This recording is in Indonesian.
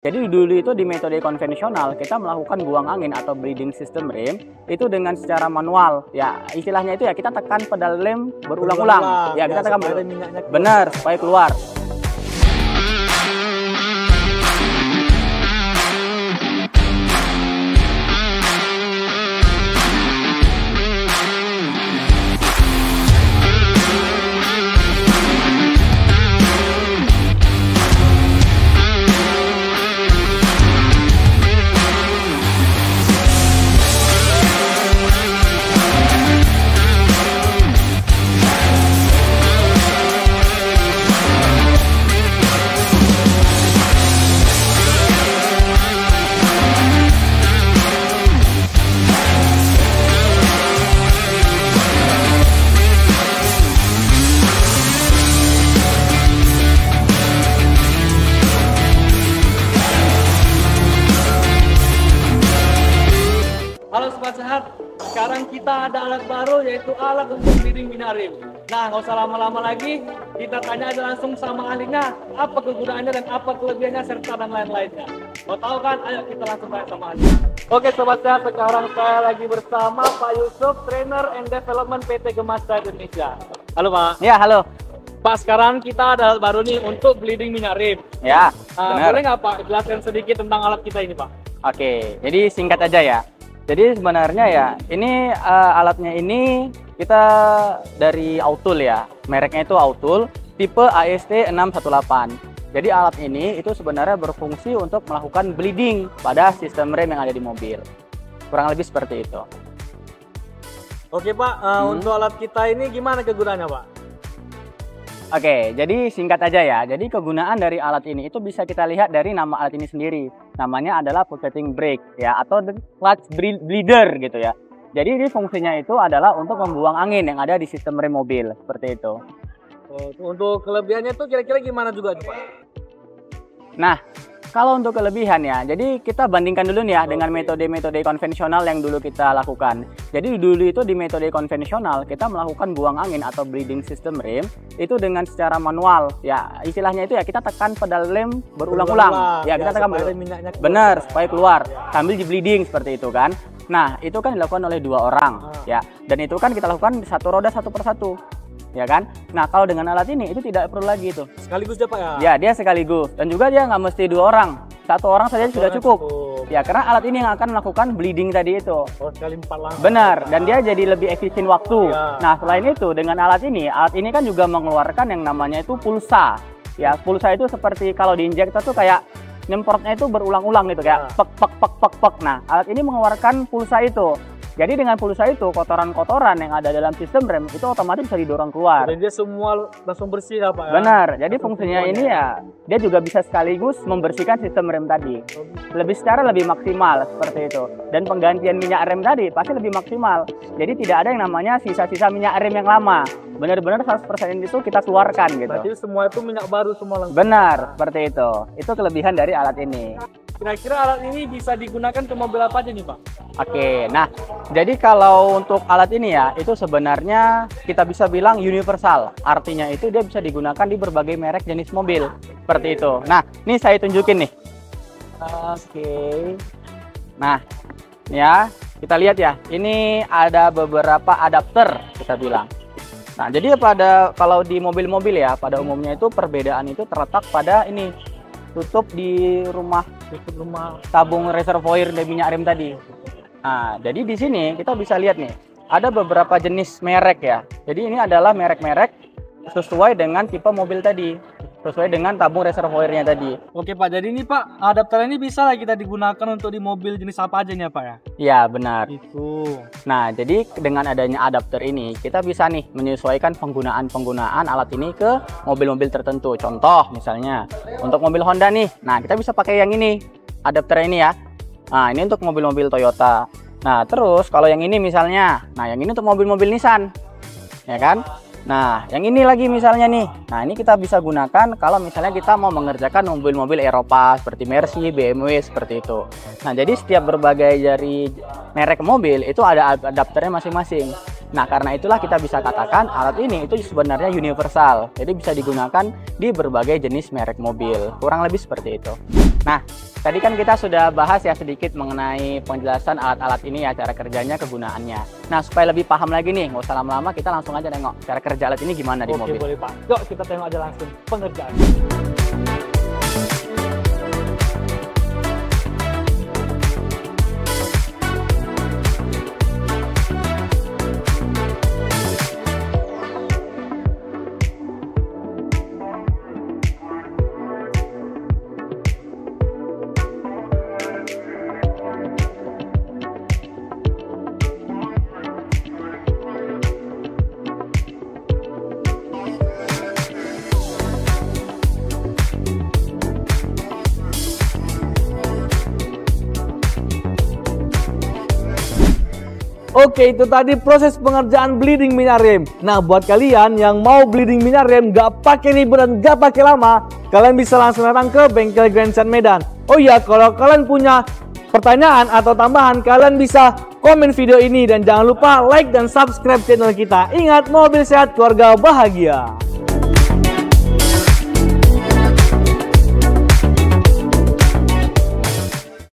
Jadi dulu itu di metode konvensional kita melakukan buang angin atau bleeding system rem itu dengan secara manual. Ya, istilahnya itu ya kita tekan pedal rem berulang-ulang. Ya, kita tekan minyaknya benar supaya keluar. Halo Sobat Sehat, sekarang kita ada alat baru yaitu alat untuk bleeding minyak rem. Nah, nggak usah lama-lama lagi, kita tanya aja langsung sama ahlinya apa kegunaannya dan apa kelebihannya serta dan lain-lainnya. Mau tahu kan? Ayo kita langsung tanya sama ahlinya. Oke Sobat Sehat, sekarang saya lagi bersama Pak Yusuf, Trainer and Development PT Gemasda Indonesia. Halo Pak. Ya, halo. Pak, sekarang kita ada alat baru nih untuk bleeding minyak rem. Ya, benar. Boleh nggak Pak jelaskan sedikit tentang alat kita ini Pak? Oke, jadi singkat aja ya. Jadi sebenarnya ya, ini alatnya ini kita dari Autul ya. Mereknya itu Autul, tipe AST 618. Jadi alat ini itu sebenarnya berfungsi untuk melakukan bleeding pada sistem rem yang ada di mobil. Kurang lebih seperti itu. Oke Pak, untuk alat kita ini gimana kegunaannya Pak? Oke, jadi singkat aja ya. Jadi kegunaan dari alat ini itu bisa kita lihat dari nama alat ini sendiri. Namanya adalah pulsating brake ya, atau the clutch bleeder gitu ya. Jadi ini fungsinya itu adalah untuk membuang angin yang ada di sistem rem mobil seperti itu. Untuk kelebihannya tuh kira-kira gimana juga Pak? Nah, kalau untuk kelebihan ya, jadi kita bandingkan dulu nih ya dengan metode-metode konvensional yang dulu kita lakukan. Jadi dulu itu di metode konvensional kita melakukan buang angin atau bleeding system rem itu dengan secara manual. Ya, istilahnya itu ya kita tekan pedal rem berulang-ulang. Ya, kita tekan minyaknya benar supaya keluar sambil di bleeding seperti itu kan. Nah, itu kan dilakukan oleh dua orang ya. Dan itu kan kita lakukan satu roda satu persatu. Ya kan? Nah, kalau dengan alat ini itu tidak perlu lagi itu. Sekaligus ya Pak ya? Ya, dia sekaligus. Dan juga dia nggak mesti dua orang. Satu orang saja sudah cukup. Ya, karena alat ini yang akan melakukan bleeding tadi itu. Oh, sekali 4 langsung. Benar, dan dia jadi lebih efisien waktu. Ya. Nah, selain itu dengan alat ini kan juga mengeluarkan yang namanya itu pulsa. Ya, pulsa itu seperti kalau di injektor tuh kayak nyemprotnya itu berulang-ulang gitu kayak pek pek pek pek pek. Nah, alat ini mengeluarkan pulsa itu. Jadi dengan pulsa itu kotoran-kotoran yang ada dalam sistem rem itu otomatis bisa didorong keluar. Dan dia semua langsung bersih ya Pak ya? Benar. Jadi fungsinya ini ya dia juga bisa sekaligus membersihkan sistem rem tadi. Secara lebih maksimal seperti itu. Dan penggantian minyak rem tadi pasti lebih maksimal. Jadi tidak ada yang namanya sisa-sisa minyak rem yang lama. Benar-benar 100% itu kita keluarkan gitu. Berarti semua itu minyak baru semua langsung. Benar, seperti itu. Itu kelebihan dari alat ini. Kira-kira alat ini bisa digunakan ke mobil apa aja nih Pak? Oke, nah jadi kalau untuk alat ini ya itu sebenarnya kita bisa bilang universal. Artinya itu dia bisa digunakan di berbagai merek jenis mobil seperti itu. Nah, ini saya tunjukin nih. Oke. Nah, ya kita lihat ya. Ini ada beberapa adapter kita bilang. Nah, jadi kalau di mobil-mobil ya pada umumnya itu perbedaan itu terletak pada ini tutup rumah tabung reservoir dari minyak rem tadi. Nah, jadi di sini kita bisa lihat nih, ada beberapa jenis merek ya. Jadi ini adalah merek-merek sesuai dengan tipe mobil tadi, sesuai dengan tabung reservoirnya tadi. Oke Pak, jadi ini Pak, adapter ini bisa lah kita digunakan untuk di mobil jenis apa aja nih ya Pak ya? Iya, benar. Itu. Nah, jadi dengan adanya adapter ini, kita bisa nih menyesuaikan penggunaan alat ini ke mobil-mobil tertentu. Contoh misalnya, untuk mobil Honda nih, nah kita bisa pakai yang ini, adapter ini ya. Nah, ini untuk mobil-mobil Toyota. Nah, terus kalau yang ini misalnya, nah yang ini untuk mobil-mobil Nissan, ya kan? Nah, yang ini lagi misalnya nih. Nah, ini kita bisa gunakan kalau misalnya kita mau mengerjakan mobil-mobil Eropa seperti Mercy, BMW seperti itu. Nah, jadi setiap berbagai dari merek mobil itu ada adapternya masing-masing. Nah, karena itulah kita bisa katakan alat ini itu sebenarnya universal. Jadi bisa digunakan di berbagai jenis merek mobil. Kurang lebih seperti itu. Nah, tadi kan kita sudah bahas ya sedikit mengenai penjelasan alat-alat ini ya, cara kerjanya, kegunaannya. Nah, supaya lebih paham lagi nih, nggak usah lama-lama, kita langsung aja nengok cara kerja alat ini gimana di mobil. Oke, boleh Pak. Yuk kita tengok aja langsung pengerjaan. Oke, itu tadi proses pengerjaan bleeding minyak rem. Nah, buat kalian yang mau bleeding minyak rem gak pakai ribet dan gak pakai lama, kalian bisa langsung datang ke bengkel Grandstand Medan. Oh iya, kalau kalian punya pertanyaan atau tambahan, kalian bisa komen video ini dan jangan lupa like dan subscribe channel kita. Ingat, mobil sehat, keluarga bahagia.